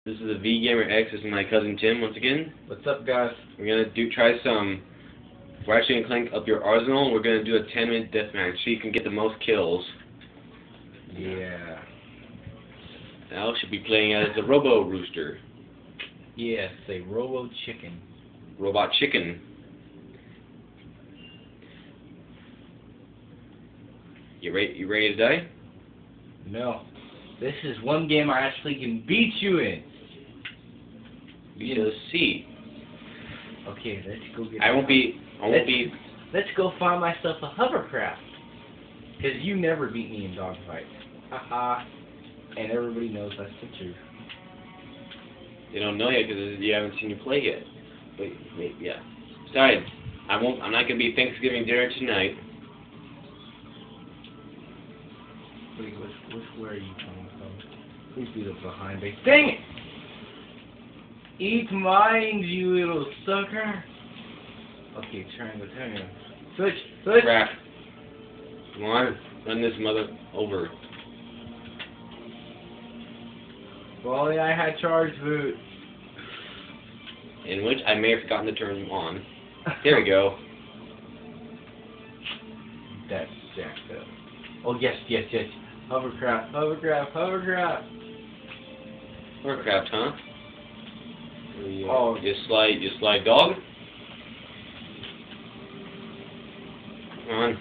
This is the V Gamer X. This is my cousin Tim once again. What's up, guys? We're gonna try some Ratchet and Clank up your arsenal. We're gonna do a 10-minute deathmatch so you can get the most kills. Yeah. Al should be playing as the Robo Rooster. Yes, a Robo Chicken. Robot Chicken. You ready to die? No. This is one game I actually can beat you in. We'll see. Okay, let's go get. I won't be. Let's go find myself a hovercraft. Cause you never beat me in dogfights. Haha. And everybody knows that's the truth. They don't know yet because you haven't seen you play yet. But yeah. Besides, I'm not gonna be Thanksgiving dinner tonight. Wait, where are you coming from? Who's be behind me? Dang it! Eat mine, you little sucker! Okay, triangle. Switch! Crap. Come on, run this mother over. If only I had charge boots. In which I may have forgotten to turn them on. There we go. That's jacked up. Oh, yes. Hovercraft. Hovercraft, huh? Oh, you slide dog? Come on.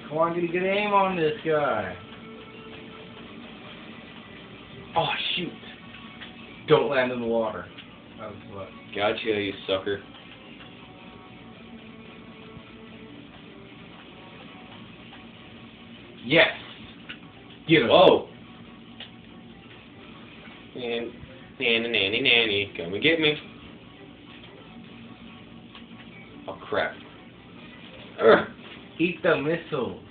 Come on, get a good aim on this guy. Oh, shoot. Don't land in the water. That was what? Gotcha, you sucker. Yes. Get him. Whoa. Nanny. Come and get me. Oh, crap. Urgh. Eat the missiles.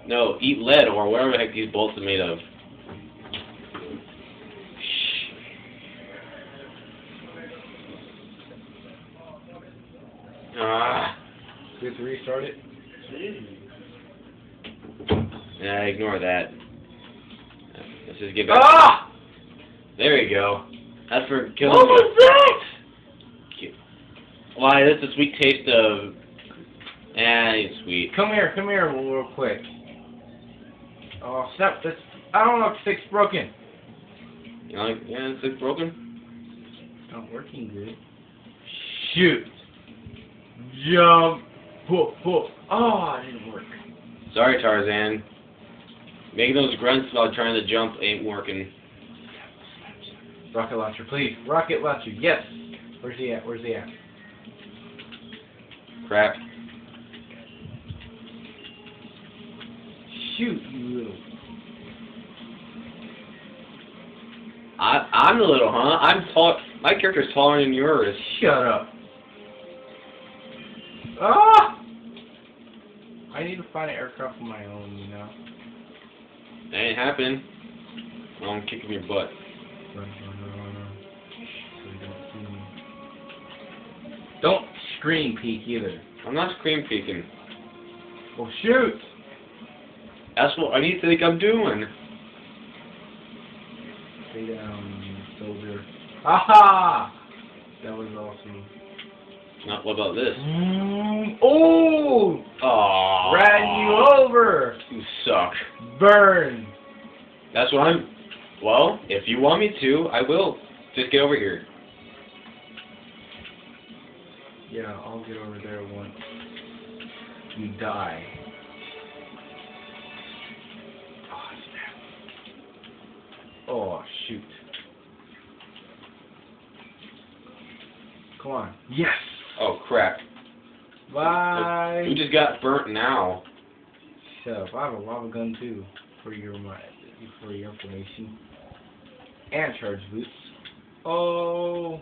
No, eat lead or whatever the heck these bolts are made of. Ah. Do we have to restart it? Nah, ignore that. Let's just get back. Ah! There you go. That's for killing What was that? Why, that's a sweet taste of... it's sweet. Come here real quick. Oh, snap, I don't know if the stick's broken. You know, like, yeah, it's broken? It's not working good. Shoot. Jump. Pull. Oh, it didn't work. Sorry, Tarzan. Making those grunts while trying to jump ain't working. Rocket launcher, please. Rocket launcher, yes. Where's he at? Crap. Shoot, you little... I'm the little, huh? I'm tall. My character's taller than yours. Shut up. Ah! I need to find an aircraft of my own, you know. That ain't happening. I'm kicking your butt. Run. So you don't see me. Don't scream peek either. I'm not scream peeking. Well, shoot! That's what I need to think I'm doing. Stay down, soldier. Aha! That was awesome. Not, what about this? Oh! Aww. Ran you over! You suck. Burn! That's what I'm... Well, if you want me to, I will. Just get over here. Yeah, I'll get over there once you die. Oh, snap. Oh, shoot. Come on. Yes! Oh, crap. Bye! Who just got burnt now? Shut up. I have a lava gun too, for your information. And charge boots. Oh!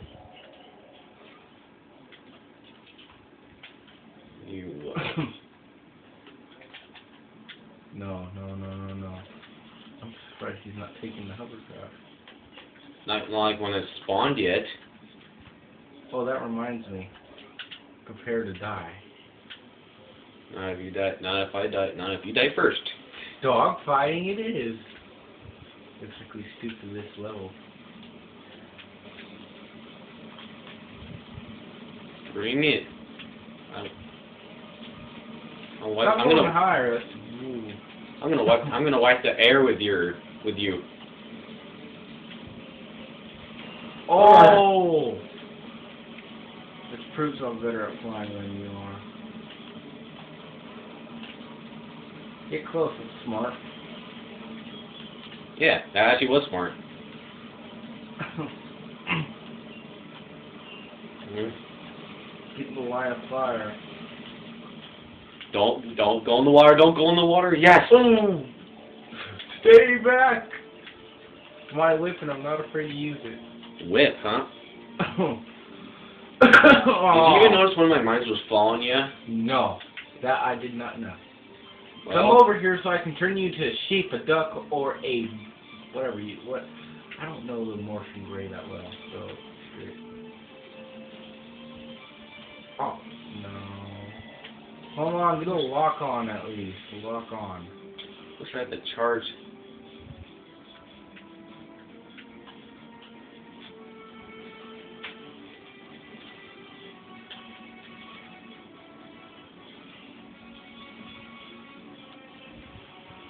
You... No. I'm surprised he's not taking the hovercraft. Not like one that's spawned yet. Oh, that reminds me. Prepare to die. Not if you die. Not if I die. Not if you die first. Dog fighting it is. Looks like we stooped to this level. Bring it. I'm going higher. I'm gonna wipe the air with you. Oh! This proves I'm better at flying than you are. Get close, it's smart. Yeah, that actually was smart. Get in the line of fire. Don't go in the water. Don't go in the water. Yes. Stay back. My whip, and I'm not afraid to use it. Whip, huh? Did Did you even notice one of my mines was following you? No, that I did not know. Well, Come over here so I can turn you into a sheep, a duck, or a whatever you what. I don't know the morphing ray that well, so. Oh no. Hold on, get a lock on at least. Lock on. Wish I had the charge.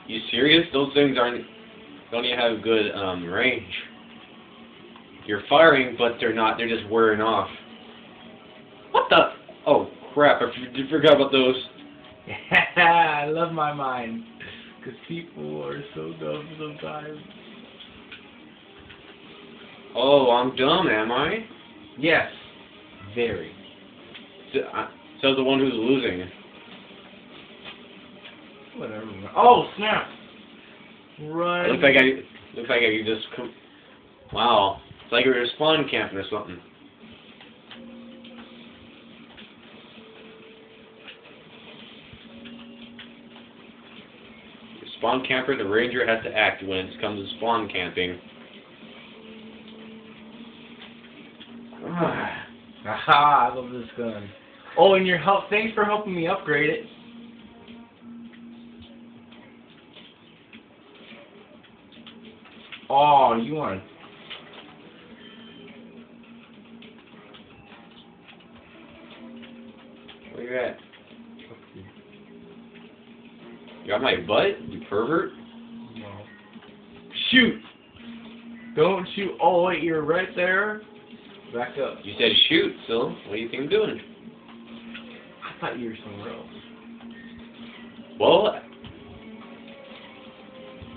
You serious? Those things don't even have good range. You're firing, but they're not. They're just wearing off. What the? Oh crap! I forgot about those. I love my mind, because people are so dumb sometimes. Oh, I'm dumb, am I? Yes, very. So the one who's losing. Whatever. Oh snap! Run. Looks like I just. Wow, it's like we were spawn camping or something. Spawn camper, the ranger has to act when it comes to spawn camping. Aha, I love this gun. Oh, and your help. Thanks for helping me upgrade it. Oh, you want to... Where you at? You got my butt, you pervert? No. Shoot! Don't shoot. Oh, wait, you're right there. Back up. You said shoot, so what do you think I'm doing? I thought you were somewhere else. Well,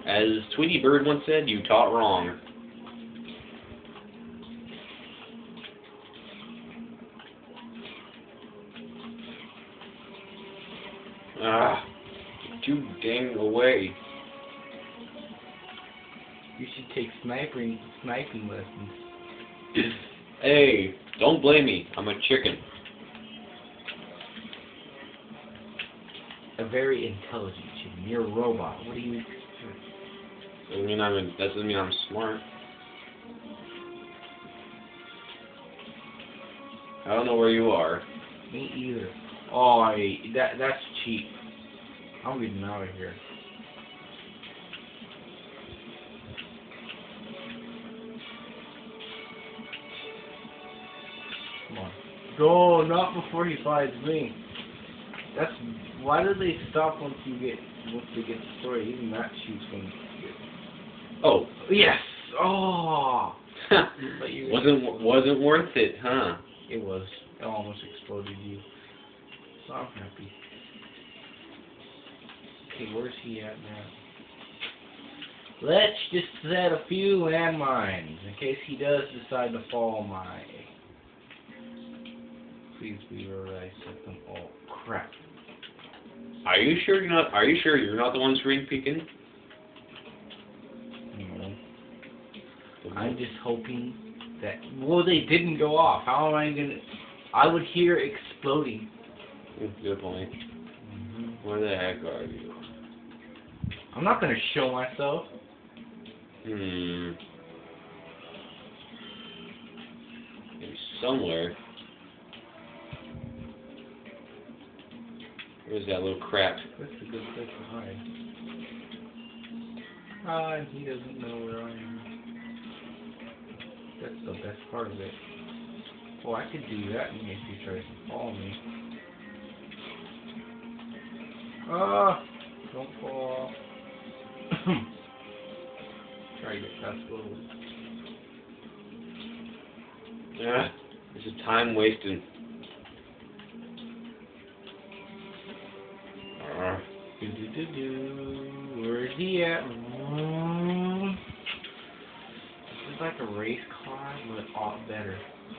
as Tweety Bird once said, you taught wrong. Ah, too dang away. You should take sniping lessons. Hey, don't blame me. I'm a chicken. A very intelligent chicken. You're a robot. What do you... That doesn't mean I'm smart. I don't know where you are. Me either. Oh, that's cheap. I'm getting out of here. Come on. Go, not before he finds me. That's why do they stop once they get destroyed? Even that shoots when you get... Oh. Yes. Oh. Wasn't worth it, huh? It was. It almost exploded you. So I'm happy. Okay, where's he at now? Let's just set a few landmines in case he does decide to follow my. Please be where I set them. Oh crap! Are you sure you're not? Are you sure you're not the one screen peeking? No. I'm just hoping that. Well, they didn't go off. How am I gonna? I would hear exploding. Good point. Where the heck are you? I'm not gonna show myself. Maybe somewhere. Where's that little crap? That's a good place to hide. And he doesn't know where I am. That's the best part of it. Oh, I could do that in case he tries to follow me. Ah! Don't fall. Try to get past those. Yeah, this is time wasting. Where is he at? This is like a race car, but all better.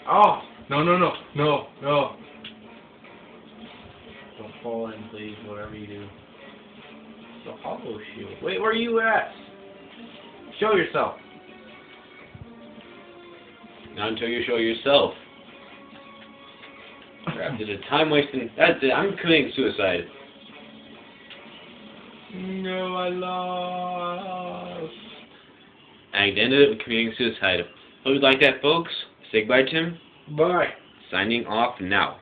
Oh! No, no, no, no, no. Don't fall in, please, whatever you do. The hollow shield. Wait, where are you at? Show yourself. Not until you show yourself. Crap, this is time wasting. That's it. I'm committing suicide. No, I lost. I ended up committing suicide. Hope you like that, folks. Say goodbye, Tim. Bye. Signing off now.